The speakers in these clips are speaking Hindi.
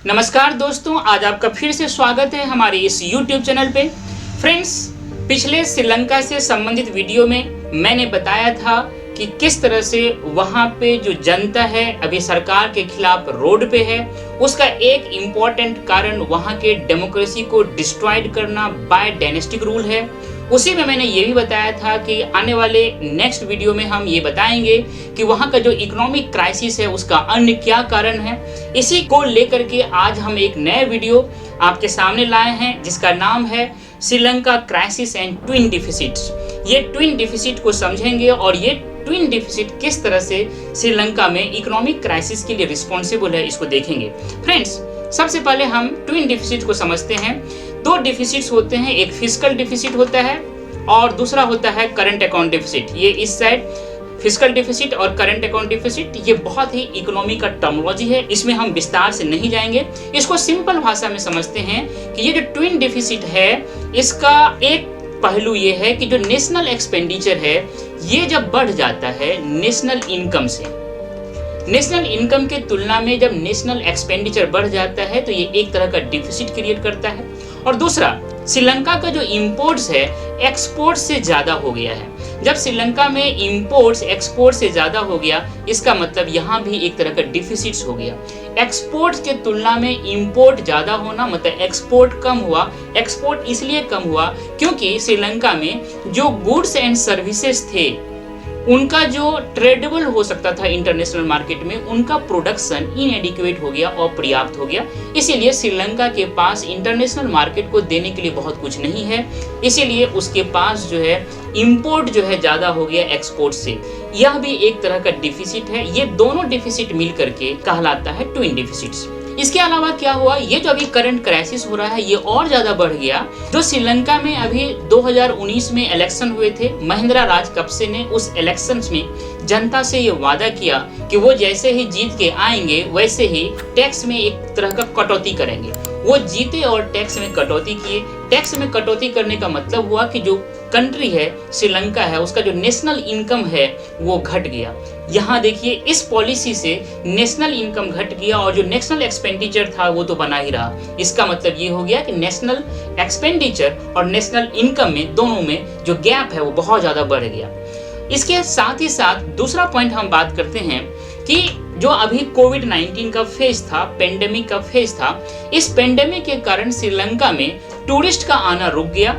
नमस्कार दोस्तों, आज आपका फिर से स्वागत है हमारे इस YouTube चैनल पे। फ्रेंड्स, पिछले श्रीलंका से संबंधित वीडियो में मैंने बताया था कि किस तरह से वहाँ पे जो जनता है अभी सरकार के खिलाफ रोड पे है। उसका एक इम्पॉर्टेंट कारण वहाँ के डेमोक्रेसी को डिस्ट्रॉयड करना बाय डायनेस्टिक रूल है। उसी में मैंने ये भी बताया था कि आने वाले नेक्स्ट वीडियो में हम ये बताएंगे कि वहाँ का जो इकोनॉमिक क्राइसिस है उसका अन्य क्या कारण है। इसी को लेकर के आज हम एक नया वीडियो आपके सामने लाए हैं जिसका नाम है श्रीलंका क्राइसिस एंड ट्विन डिफिसिट्स। ये ट्विन डिफिसिट को समझेंगे और ये ट्विन डिफिसिट किस तरह से श्रीलंका में इकोनॉमिक क्राइसिस के लिए रिस्पॉन्सिबल है इसको देखेंगे। फ्रेंड्स, सबसे पहले हम ट्विन डिफिसिट को समझते हैं। दो डिफिसिट्स होते हैं, एक फिस्कल डिफिसिट होता है और दूसरा होता है करंट अकाउंट डिफिसिट। ये इस साइड फिस्कल डिफिसिट और करंट अकाउंट डिफिसिट, ये बहुत ही इकोनॉमी का टर्मिनोलॉजी है, इसमें हम विस्तार से नहीं जाएंगे। इसको सिंपल भाषा में समझते हैं कि ये जो ट्विन डिफिसिट है इसका एक पहलू ये है कि जो नेशनल एक्सपेंडिचर है ये जब बढ़ जाता है नेशनल इनकम से, नेशनल इनकम के तुलना में जब नेशनल एक्सपेंडिचर बढ़ जाता है तो ये एक तरह का डिफिसिट क्रिएट करता है। और दूसरा, श्रीलंका का जो इंपोर्ट्स है एक्सपोर्ट से ज्यादा हो गया है। जब श्रीलंका में इंपोर्ट्स एक्सपोर्ट से ज्यादा हो गया इसका मतलब यहाँ भी एक तरह का डिफिसिट्स हो गया। एक्सपोर्ट के तुलना में इंपोर्ट ज्यादा होना मतलब एक्सपोर्ट कम हुआ। एक्सपोर्ट इसलिए कम हुआ क्योंकि श्रीलंका में जो गुड्स एंड सर्विसेज थे उनका जो ट्रेडेबल हो सकता था इंटरनेशनल मार्केट में, उनका प्रोडक्शन इनएडिक्वेट हो गया और पर्याप्त हो गया। इसीलिए श्रीलंका के पास इंटरनेशनल मार्केट को देने के लिए बहुत कुछ नहीं है, इसीलिए उसके पास जो है इंपोर्ट जो है ज़्यादा हो गया एक्सपोर्ट से। यह भी एक तरह का डिफिसिट है। ये दोनों डिफिसिट मिल करके कहलाता है ट्विन डिफिसिट्स। इसके अलावा क्या हुआ, ये जो अभी करंट क्राइसिस हो रहा है ये और ज्यादा बढ़ गया। जो श्रीलंका में अभी 2019 में इलेक्शन हुए थे, महिंद्रा राजपक्षे ने उस इलेक्शंस में जनता से ये वादा किया कि वो जैसे ही जीत के आएंगे वैसे ही टैक्स में एक तरह का कटौती करेंगे। वो जीते और टैक्स में कटौती किए। टैक्स में कटौती करने का मतलब हुआ कि जो कंट्री है श्रीलंका है उसका जो नेशनल इनकम है वो घट गया। यहाँ देखिए, इस पॉलिसी से नेशनल इनकम घट गया और जो नेशनल एक्सपेंडिचर था वो तो बना ही रहा। इसका मतलब ये हो गया कि नेशनल एक्सपेंडिचर और नेशनल इनकम में दोनों में जो गैप है वो बहुत ज़्यादा बढ़ गया। इसके साथ ही साथ दूसरा पॉइंट हम बात करते हैं कि जो अभी कोविड-19 का फेज था, पेंडेमिक का फेज था, इस पेंडेमिक के कारण श्रीलंका में टूरिस्ट का आना रुक गया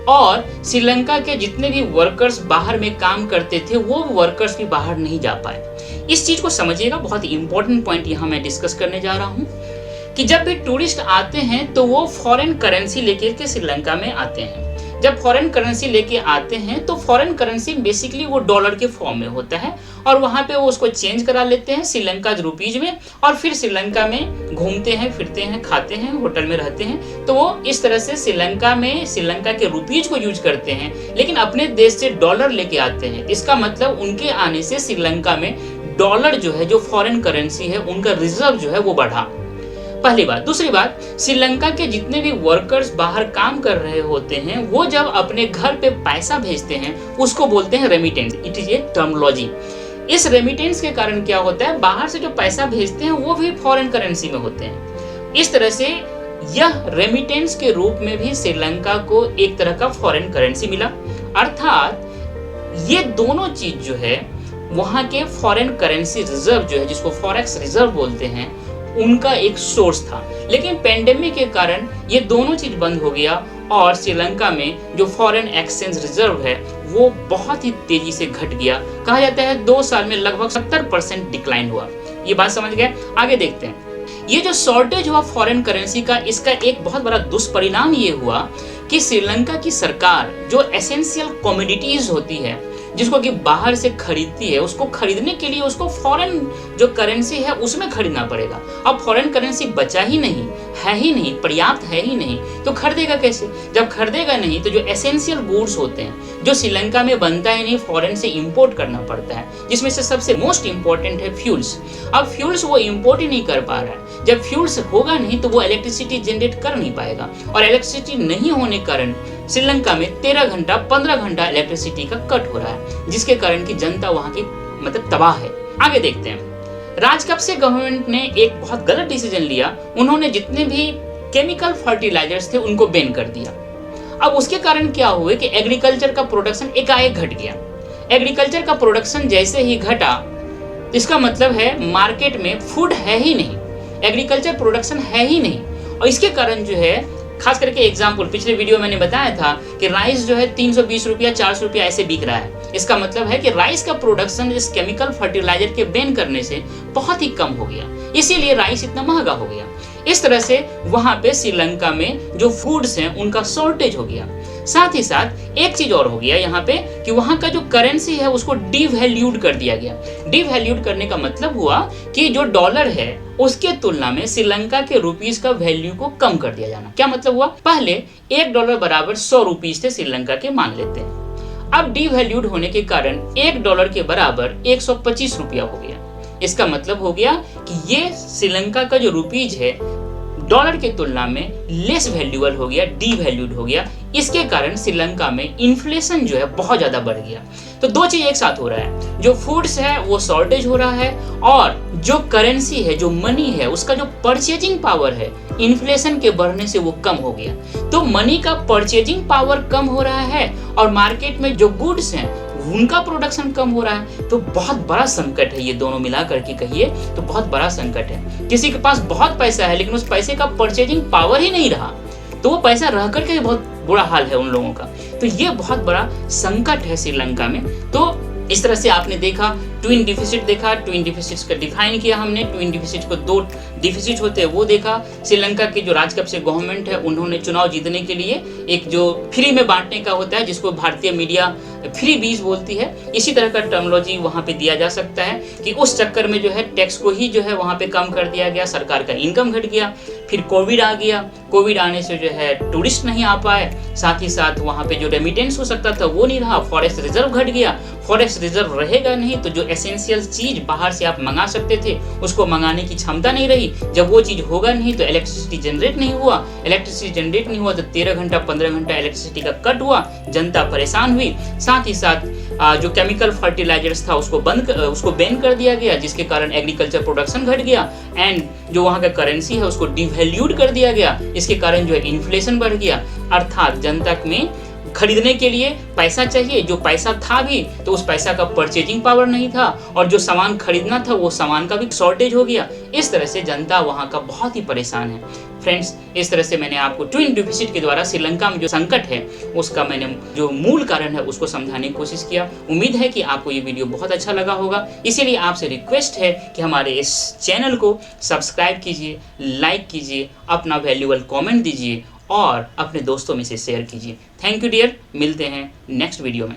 और श्रीलंका के जितने भी वर्कर्स बाहर में काम करते थे वो वर्कर्स भी बाहर नहीं जा पाए। इस चीज को समझिएगा, बहुत ही इंपॉर्टेंट पॉइंट यहाँ मैं डिस्कस करने जा रहा हूँ कि जब भी टूरिस्ट आते हैं तो वो फॉरेन करेंसी लेकर के श्रीलंका में आते हैं। जब फॉरेन करेंसी लेके आते हैं तो फॉरेन करेंसी बेसिकली वो डॉलर के फॉर्म में होता है और वहाँ पे वो उसको चेंज करा लेते हैं श्रीलंका रुपीज में और फिर श्रीलंका में घूमते हैं, फिरते हैं, खाते हैं, होटल में रहते हैं। तो वो इस तरह से श्रीलंका में श्रीलंका के रुपीज को यूज करते हैं, लेकिन अपने देश से डॉलर लेके आते हैं। इसका मतलब उनके आने से श्रीलंका में डॉलर जो है, जो फॉरेन करेंसी है, उनका रिजर्व जो है वो बढ़ा। पहली बात। दूसरी बात, श्रीलंका के जितने भी वर्कर्स बाहर काम कर रहे होते हैं वो जब अपने घर पे पैसा भेजते हैं उसको बोलते हैं remittance. It is a terminology. इस रेमिटेंस के कारण क्या होता है, बाहर से जो पैसा भेजते हैं वो भी फॉरेन करेंसी में होते हैं। इस तरह से यह रेमिटेंस के रूप में भी श्रीलंका को एक तरह का फॉरेन करेंसी मिला। अर्थात ये दोनों चीज जो है वहाँ के फॉरेन करेंसी रिजर्व जो है, जिसको फॉरेक्स रिजर्व बोलते हैं, उनका एक सोर्स था। लेकिन पेंडेमिक के कारण ये दोनों चीज बंद हो गया और श्रीलंका में जो फॉरेन एक्सचेंज रिजर्व है वो बहुत ही तेजी से घट गया। कहा जाता है 2 साल में लगभग 70% डिक्लाइन हुआ। ये बात समझ गए? आगे देखते हैं। ये जो शॉर्टेज हुआ फॉरेन करेंसी का, इसका एक बहुत बड़ा दुष्परिणाम ये हुआ कि श्रीलंका की सरकार जो एसेंशियल कमोडिटीज होती है जिसको कि बाहर से खरीदती है, उसको खरीदने के लिए उसको फॉरेन जो करेंसी है उसमें खरीदना पड़ेगा। अब फॉरेन करेंसी बचा ही नहीं है, पर्याप्त है ही नहीं, तो खरीदेगा कैसे? जब खरीदेगा नहीं तो जो एसेंशियल गुड्स होते हैं जो श्रीलंका में बनता ही नहीं, फॉरेन से इंपोर्ट करना पड़ता है, जिसमें से सबसे मोस्ट इंपॉर्टेंट है फ्यूल्स। अब फ्यूल्स वो इंपोर्ट ही नहीं कर पा रहा है। जब फ्यूल्स होगा नहीं तो वो इलेक्ट्रिसिटी जनरेट कर नहीं पाएगा और इलेक्ट्रिसिटी नहीं होने के कारण श्रीलंका में 13 घंटा 15 घंटा इलेक्ट्रिसिटी का कट हो रहा है, जिसके कारण की जनता वहां की मतलब तबाह है। आगे देखते हैं। राजपक्षे गवर्नमेंट ने एक बहुत गलत डिसीजन लिया। उन्होंने जितने भी केमिकल फर्टिलाइजर्स थे उनको बैन कर दिया। अब उसके कारण क्या हुआ कि एग्रीकल्चर का प्रोडक्शन एकाएक घट गया। एग्रीकल्चर का प्रोडक्शन जैसे ही घटा, इसका मतलब है मार्केट में फूड है ही नहीं, एग्रीकल्चर प्रोडक्शन है ही नहीं। और इसके कारण जो है, खास करके एग्जाम्पल पिछले वीडियो मैंने बताया था कि राइस जो है 320 रुपया 400 रुपया ऐसे बिक रहा है। इसका मतलब है कि राइस का प्रोडक्शन इस केमिकल फर्टिलाइजर के बैन करने से बहुत ही कम हो गया, इसीलिए राइस इतना महंगा हो गया। इस तरह से वहां पे श्रीलंका में जो फूड्स हैं उनका शॉर्टेज हो गया। साथ ही साथ एक चीज और हो गया यहाँ पे कि वहां का जो करेंसी है उसको डिवैल्यूड कर दिया गया। डिवैल्यूड करने का मतलब हुआ कि जो डॉलर है उसके तुलना में श्रीलंका के रुपीस का वैल्यू को कम कर दिया जाना। क्या मतलब हुआ, पहले $1 बराबर 100 रुपीस थे श्रीलंका के, मान लेते हैं। अब डिवैल्यूड होने के कारण $1 के बराबर 125 रुपया हो गया। इसका मतलब हो गया कि ये श्रीलंका का जो रुपीज है डॉलर के तुलना में लेस वैल्यूएबल हो गया, डीवैल्यूड हो गया। इसके कारण श्रीलंका में इन्फ्लेशन जो है बहुत ज्यादा बढ़ गया। तो दो चीज एक साथ हो रहा है, जो फूड्स है वो शॉर्टेज हो रहा है, और जो करेंसी है, जो मनी है, उसका जो परचेजिंग पावर है इन्फ्लेशन के बढ़ने से वो कम हो गया। तो मनी का परचेजिंग पावर कम हो रहा है और मार्केट में जो गुड्स हैं उनका प्रोडक्शन कम हो रहा है। तो बहुत बड़ा संकट है ये दोनों मिला करके कहिए तो बहुत बड़ा संकट है। किसी के पास बहुत पैसा है लेकिन उस पैसे का परचेजिंग पावर ही नहीं रहा, तो वो पैसा रह करके भी बहुत बुरा हाल है उन लोगों का। तो ये बहुत बड़ा संकट है श्रीलंका में। तो इस तरह से आपने देखा ट्विन डिफिसिट, देखा ट्विन डिफिसिट्स का डिफाइन किया हमने, ट्विन डिफिसिट को दो डिफिसिट होते हैं वो देखा। श्रीलंका की जो राजपक्षे गवर्नमेंट है उन्होंने चुनाव जीतने के लिए एक जो फ्री में बांटने का होता है, जिसको भारतीय मीडिया फ्री बीज बोलती है, इसी तरह का टर्मोलॉजी वहां पे दिया जा सकता है कि उस चक्कर में जो है टैक्स को ही जो है वहां पे कम कर दिया गया, सरकार का इनकम घट गया। फिर कोविड आ गया, कोविड आने से जो है टूरिस्ट नहीं आ पाए, साथ ही साथ वहां पे जो रेमिटेंस हो सकता था वो नहीं रहा, फॉरेस्ट रिजर्व घट गया। फॉरेस्ट रिजर्व रहेगा नहीं तो जो एसेंशियल चीज बाहर से आप मंगा सकते थे उसको मंगाने की क्षमता नहीं रही। जब वो चीज होगा नहीं तो इलेक्ट्रिसिटी जनरेट नहीं हुआ, इलेक्ट्रिसिटी जनरेट नहीं हुआ तो 13 घंटा 15 घंटा इलेक्ट्रिसिटी का कट हुआ, जनता परेशान हुई। साथ ही साथ जो केमिकल फर्टिलाइजर्स था उसको बैन कर दिया गया, जिसके कारण एग्रीकल्चर प्रोडक्शन घट गया, एंड जो वहाँ का करेंसी है उसको डिवैल्यूड कर दिया गया। इसके कारण जो है इन्फ्लेशन बढ़ गया, अर्थात जनता में खरीदने के लिए पैसा चाहिए, जो पैसा था भी तो उस पैसा का परचेजिंग पावर नहीं था, और जो सामान खरीदना था वो सामान का भी शॉर्टेज हो गया। इस तरह से जनता वहाँ का बहुत ही परेशान है। फ्रेंड्स, इस तरह से मैंने आपको ट्विन डिफिसिट के द्वारा श्रीलंका में जो संकट है उसका मैंने जो मूल कारण है उसको समझाने की कोशिश किया। उम्मीद है कि आपको ये वीडियो बहुत अच्छा लगा होगा, इसीलिए आपसे रिक्वेस्ट है कि हमारे इस चैनल को सब्सक्राइब कीजिए, लाइक कीजिए, अपना वैल्यूएबल कमेंट दीजिए और अपने दोस्तों में से शेयर कीजिए। थैंक यू डियर, मिलते हैं नेक्स्ट वीडियो में।